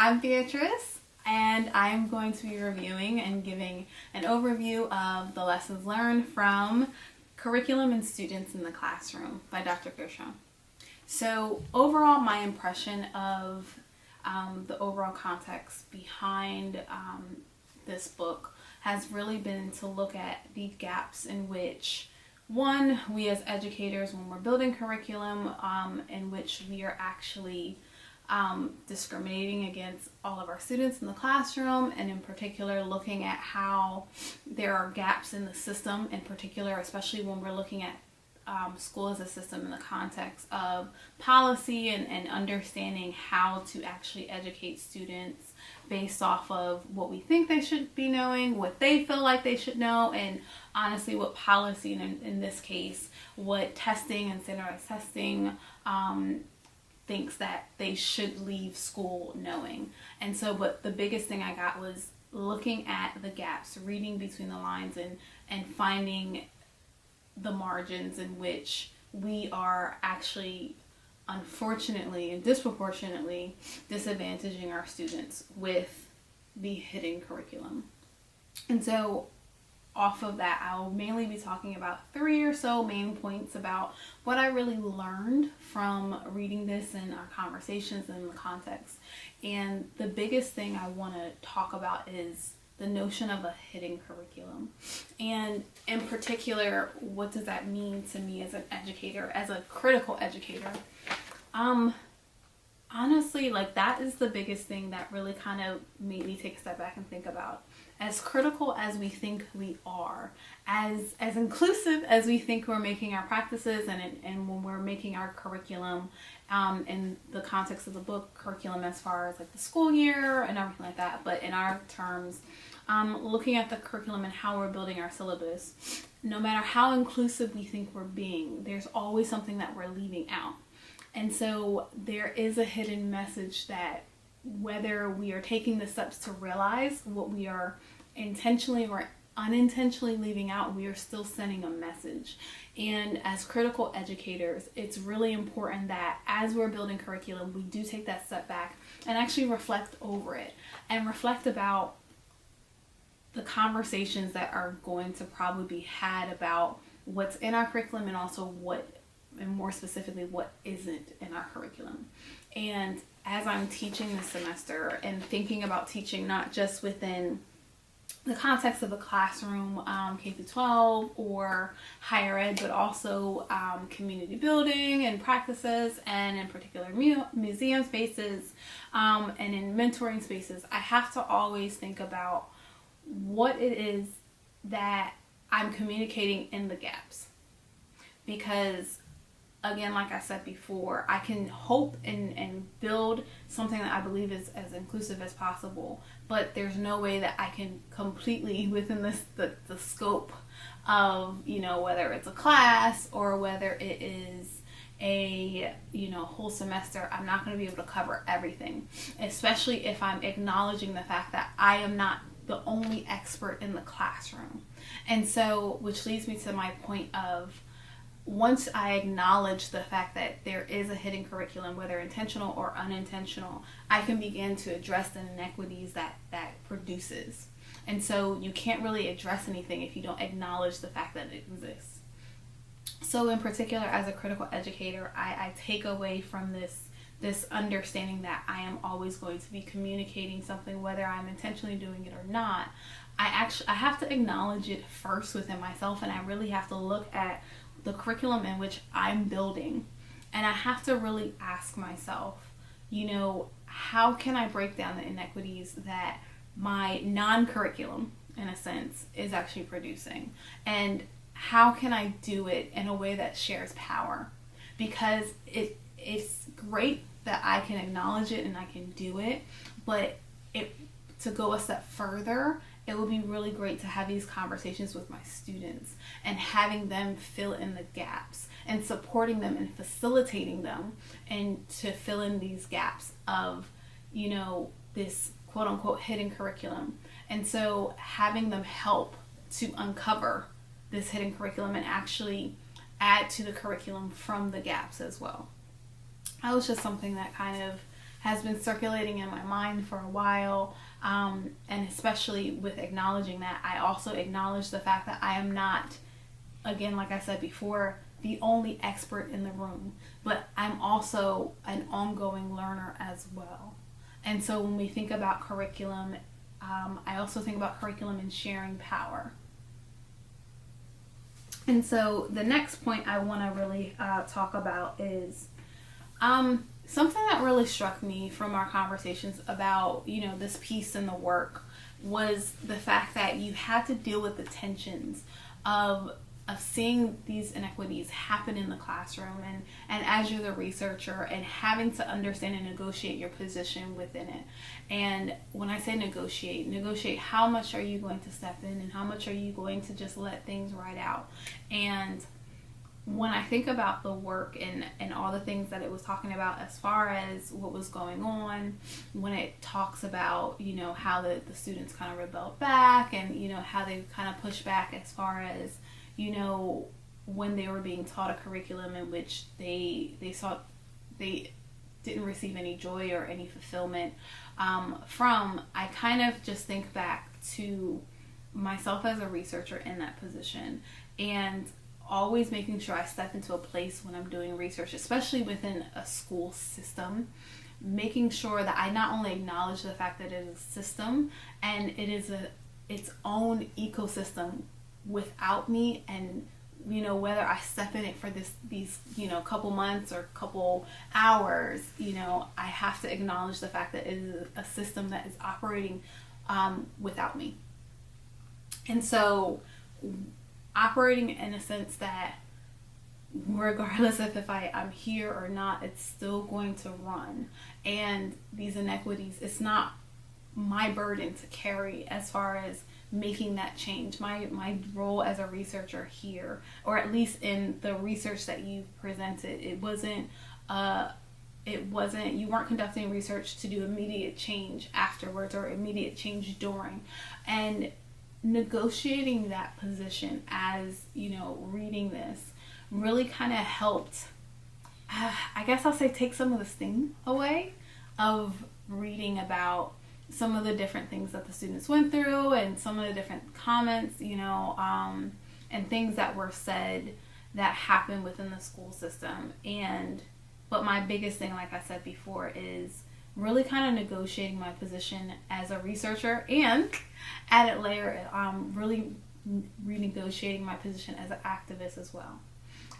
I'm Beatrice, and I'm going to be reviewing and giving an overview of the lessons learned from Curriculum and Students in the Classroom by Dr. Gershon. So overall, my impression of the overall context behind this book has really been to look at the gaps in which, one, we as educators, when we're building curriculum, in which we are actually discriminating against all of our students in the classroom, and in particular looking at how there are gaps in the system, in particular, especially when we're looking at school as a system in the context of policy and understanding how to actually educate students based off of what we think they should be knowing, what they feel like they should know, and honestly what policy, in this case, what testing and standardized testing thinks that they should leave school knowing. And so, but the biggest thing I got was looking at the gaps, reading between the lines, and finding the margins in which we are actually, unfortunately and disproportionately, disadvantaging our students with the hidden curriculum. And so off of that, I'll mainly be talking about 3 or so main points about what I really learned from reading this and our conversations in the context. And the biggest thing I want to talk about is the notion of a hidden curriculum. And in particular, what does that mean to me as an educator, as a critical educator? Honestly, that is the biggest thing that really kind of made me take a step back and think about. As critical as we think we are, as inclusive as we think we're making our practices, and when we're making our curriculum, in the context of the book, curriculum as far as the school year and everything like that, but in our terms, looking at the curriculum and how we're building our syllabus, no matter how inclusive we think we're being, there's always something that we're leaving out. And so there is a hidden message that, whether we are taking the steps to realize what we are intentionally or unintentionally leaving out, we are still sending a message. And as critical educators, it's really important that as we're building curriculum, we do take that step back and actually reflect over it, and reflect about the conversations that are going to probably be had about what's in our curriculum, and also and more specifically, what isn't in our curriculum. And as I'm teaching this semester and thinking about teaching not just within the context of the classroom, K-12 or higher ed, but also community building and practices, and in particular museum spaces, and in mentoring spaces, I have to always think about what it is that I'm communicating in the gaps. Because again, like I said before, I can hope and build something that I believe is as inclusive as possible, but there's no way that I can completely, within the scope of, whether it's a class or whether it is a whole semester, I'm not going to be able to cover everything, especially if I'm acknowledging the fact that I am not the only expert in the classroom. And so, which leads me to my point of, once I acknowledge the fact that there is a hidden curriculum, whether intentional or unintentional, I can begin to address the inequities that produces. And so you can't really address anything if you don't acknowledge the fact that it exists. So in particular, as a critical educator, I take away from this understanding that I am always going to be communicating something, whether I'm intentionally doing it or not. I have to acknowledge it first within myself, and I really have to look at the curriculum in which I'm building, and I have to really ask myself, how can I break down the inequities that my non-curriculum, in a sense, is actually producing, and how can I do it in a way that shares power? Because it's great that I can acknowledge it and I can do it, but to go a step further, it would be really great to have these conversations with my students and having them fill in the gaps and supporting them and facilitating them, and to fill in these gaps of, this quote unquote hidden curriculum. And so having them help to uncover this hidden curriculum and actually add to the curriculum from the gaps as well. That was just something that kind of has been circulating in my mind for a while. And especially with acknowledging that, I also acknowledge the fact that I am not, again, like I said before, the only expert in the room, but I'm also an ongoing learner as well. And so when we think about curriculum, I also think about curriculum and sharing power. And so the next point I want to really talk about is something that really struck me from our conversations about, this piece in the work was the fact that you had to deal with the tensions of seeing these inequities happen in the classroom, and as you're the researcher, and having to understand and negotiate your position within it. And when I say negotiate how much are you going to step in, and how much are you going to just let things ride out. And when I think about the work and all the things that it was talking about as far as what was going on, when it talks about, how the students kind of rebelled back, and, how they kind of pushed back as far as, when they were being taught a curriculum in which they didn't receive any joy or any fulfillment from, I kind of just think back to myself as a researcher in that position, and always making sure I step into a place when I'm doing research, especially within a school system, making sure that I not only acknowledge the fact that it is a system and it is its own ecosystem without me, and whether I step in it for these couple months or couple hours, I have to acknowledge the fact that it is a system that is operating without me. And so operating in a sense that regardless of if I'm here or not, it's still going to run. And these inequities, it's not my burden to carry as far as making that change. My role as a researcher here, or at least in the research that you presented, you weren't conducting research to do immediate change afterwards or immediate change during. And negotiating that position as, reading this really kind of helped, I guess I'll say, take some of the sting away of reading about some of the different things that the students went through, and some of the different comments, and things that were said that happened within the school system. But my biggest thing, like I said before, is really kind of negotiating my position as a researcher, and added layer, really renegotiating my position as an activist as well.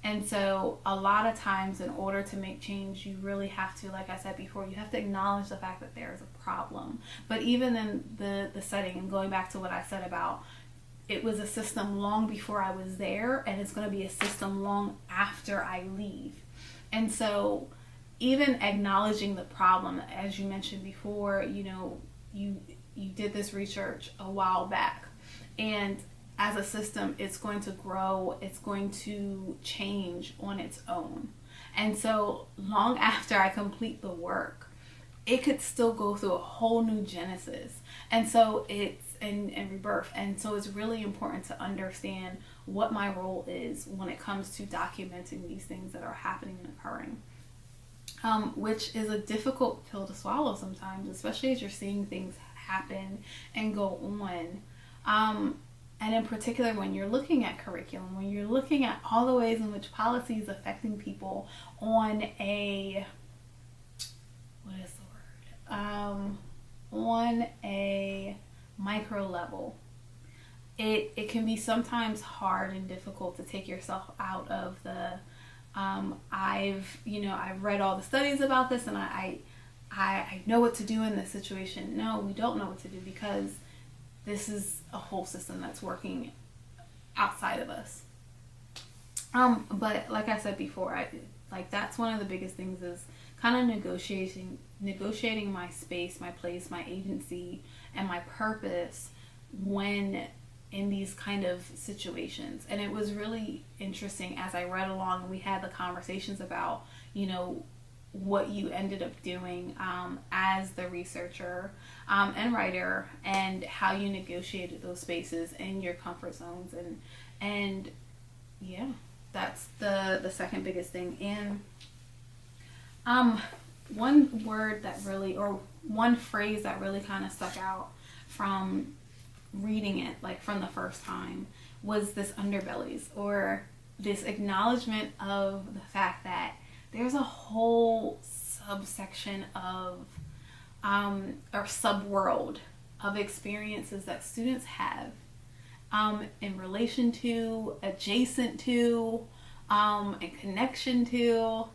And so a lot of times, in order to make change, you really have to, like I said before, you have to acknowledge the fact that there is a problem. But even in the setting, and going back to what I said about, it was a system long before I was there, and it's going to be a system long after I leave. And so even acknowledging the problem, as you mentioned before, you did this research a while back, and as a system, it's going to grow, it's going to change on its own. And so long after I complete the work, it could still go through a whole new genesis. And so it's and rebirth. And so it's really important to understand what my role is when it comes to documenting these things that are happening and occurring. Which is a difficult pill to swallow sometimes, especially as you're seeing things happen and go on. And in particular, when you're looking at curriculum, when you're looking at all the ways in which policy is affecting people on a, on a micro level, it can be sometimes hard and difficult to take yourself out of the, I've read all the studies about this, and I know what to do in this situation. No, we don't know what to do, because this is a whole system that's working outside of us. But like I said before, that's one of the biggest things, is kind of negotiating my space, my place, my agency, and my purpose when in these kind of situations. And it was really interesting as I read along, and we had the conversations about, what you ended up doing as the researcher and writer, and how you negotiated those spaces in your comfort zones, and yeah, that's the second biggest thing. And one word that really, or one phrase that really kind of stuck out from reading it, like from the first time, was this underbellies, or this acknowledgement of the fact that there's a whole subsection of or subworld of experiences that students have in relation to, adjacent to, in connection to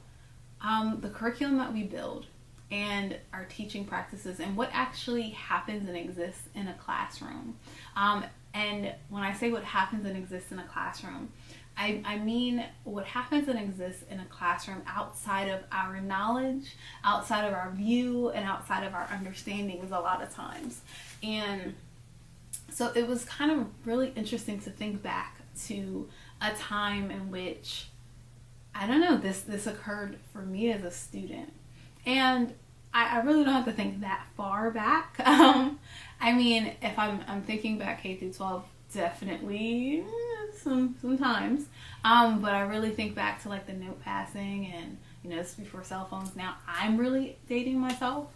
the curriculum that we build and our teaching practices, and what actually happens and exists in a classroom. And when I say what happens and exists in a classroom, I mean what happens and exists in a classroom outside of our knowledge, outside of our view, and outside of our understandings a lot of times. And so it was kind of really interesting to think back to a time in which, I don't know, this occurred for me as a student. And I really don't have to think that far back. I mean, if I'm thinking back K through 12, definitely sometimes. But I really think back to like the note passing, and this is before cell phones. Now I'm really dating myself.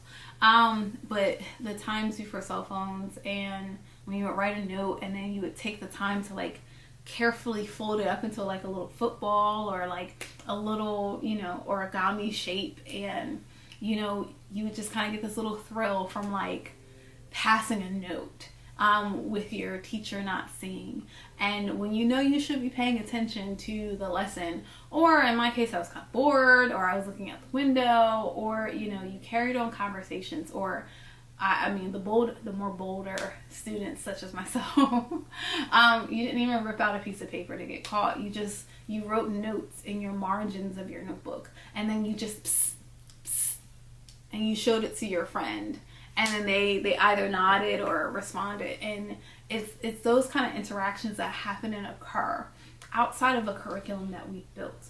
But the times before cell phones, and when you would write a note and then you would take the time to like carefully fold it up into like a little football or like a little, origami shape, and you would just kind of get this little thrill from like passing a note with your teacher not seeing. And when you should be paying attention to the lesson, or in my case I was kind of bored, or I was looking out the window, or you carried on conversations, or the more bolder students such as myself, you didn't even rip out a piece of paper to get caught. You wrote notes in your margins of your notebook, and then you just psst, psst, and you showed it to your friend, and then they either nodded or responded. And it's those kind of interactions that happen and occur outside of a curriculum that we've built.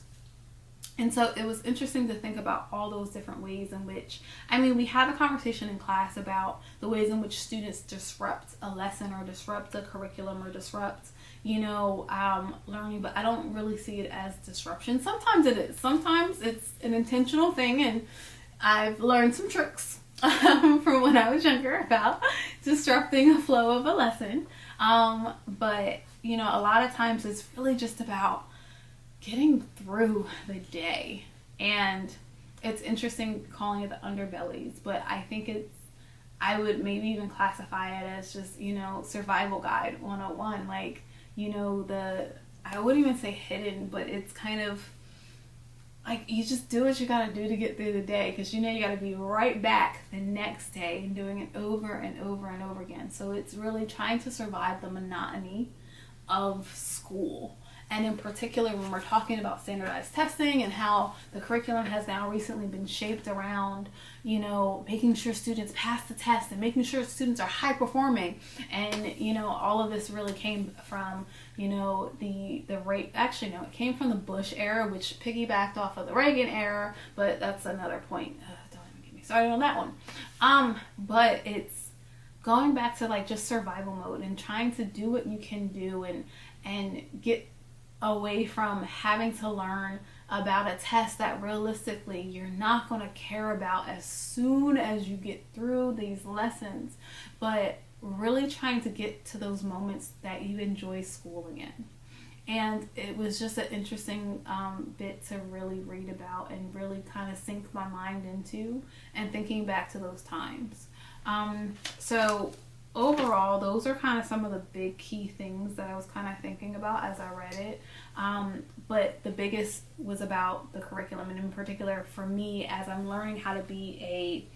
And so it was interesting to think about all those different ways in which, we had a conversation in class about the ways in which students disrupt a lesson, or disrupt a curriculum, or disrupt, learning, but I don't really see it as disruption. Sometimes it is. Sometimes it's an intentional thing, and I've learned some tricks from when I was younger about disrupting the flow of a lesson. But, a lot of times it's really just about getting through the day. And it's interesting calling it the underbellies, but I think I would maybe even classify it as just, survival guide 101. Like, I wouldn't even say hidden, but it's kind of like you just do what you gotta do to get through the day, because you gotta be right back the next day and doing it over and over and over again. So it's really trying to survive the monotony of school. And in particular, when we're talking about standardized testing and how the curriculum has now recently been shaped around, making sure students pass the test and making sure students are high performing. And, all of this really came from, the rate, actually, no, it came from the Bush era, which piggybacked off of the Reagan era, but that's another point. Don't even get me started on that one. But it's going back to like just survival mode and trying to do what you can do and get away from having to learn about a test that realistically you're not going to care about as soon as you get through these lessons, but really trying to get to those moments that you enjoy school again. And it was just an interesting bit to really read about and really kind of sink my mind into, and thinking back to those times. So overall, those are kind of some of the big key things that I was kind of thinking about as I read it. But the biggest was about the curriculum, and in particular for me, as I'm learning how to be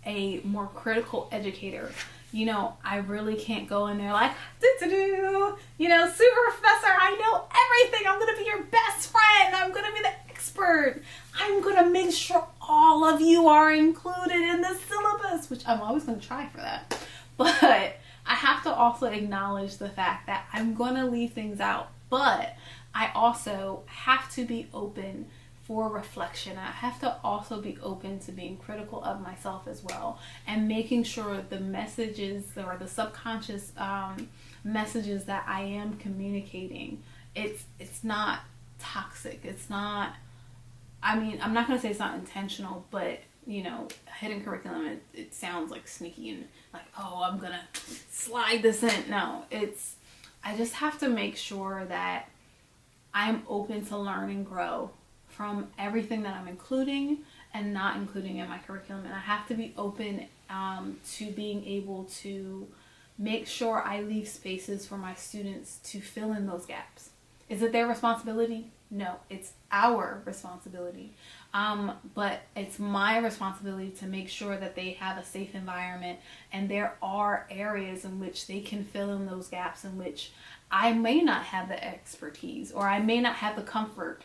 a more critical educator. I really can't go in there like, super professor, I know everything. I'm going to be your best friend. I'm going to be the expert. I'm going to make sure all of you are included in the syllabus, which I'm always going to try for that. But I have to also acknowledge the fact that I'm going to leave things out. But I also have to be open for reflection. I have to also be open to being critical of myself as well, and making sure the messages or the subconscious messages that I am communicating, it's not toxic. It's not I mean, I'm not going to say it's not intentional, but, you know, hidden curriculum, it sounds like sneaky and like, oh, I'm going to slide this in. No, I just have to make sure that I'm open to learn and grow from everything that I'm including and not including in my curriculum. And I have to be open to being able to make sure I leave spaces for my students to fill in those gaps. Is it their responsibility? No, it's our responsibility. But it's my responsibility to make sure that they have a safe environment, and there are areas in which they can fill in those gaps in which I may not have the expertise or I may not have the comfort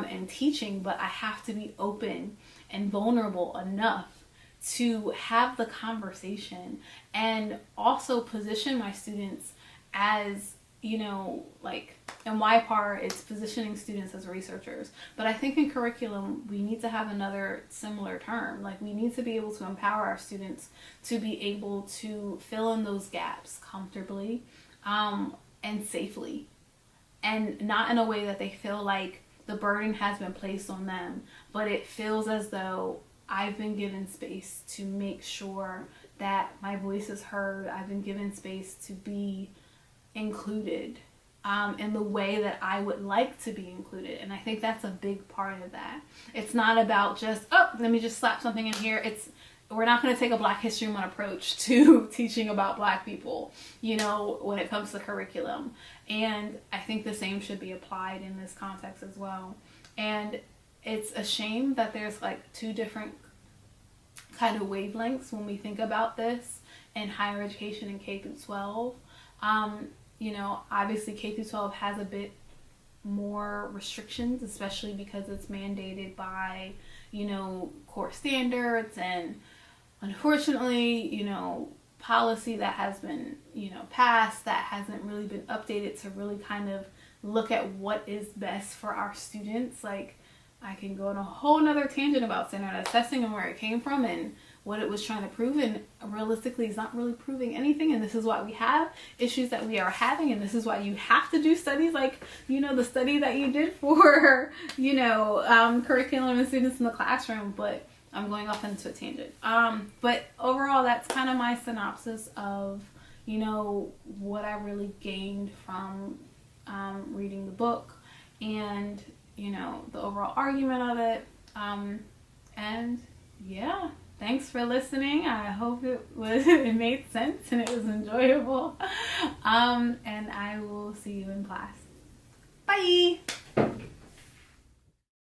in teaching, but I have to be open and vulnerable enough to have the conversation and also position my students as, you know, like in YPAR, it's positioning students as researchers. But I think in curriculum, we need to have another similar term. Like, we need to be able to empower our students to be able to fill in those gaps comfortably and safely, and not in a way that they feel like the burden has been placed on them, but it feels as though I've been given space to make sure that my voice is heard. I've been given space to be included in the way that I would like to be included. And I think that's a big part of that. It's not about just, oh, let me just slap something in here. We're not going to take a Black History Month approach to teaching about Black people, you know, when it comes to curriculum. And I think the same should be applied in this context as well. And it's a shame that there's like two different kind of wavelengths when we think about this in higher education in K through 12. You know, obviously K through 12 has a bit more restrictions, especially because it's mandated by, you know, core standards and, unfortunately, you know, policy that has been, you know, passed that hasn't really been updated to really kind of look at what is best for our students. Like, I can go on a whole nother tangent about standard assessing and where it came from and what it was trying to prove, and realistically it's not really proving anything. And this is why we have issues that we are having, and this is why you have to do studies like, you know, the study that you did for, you know, curriculum and students in the classroom. But I'm going off into a tangent. But overall, that's kind of my synopsis of, you know, what I really gained from reading the book and, you know, the overall argument of it. And yeah, thanks for listening. I hope it made sense and it was enjoyable. And I will see you in class. Bye.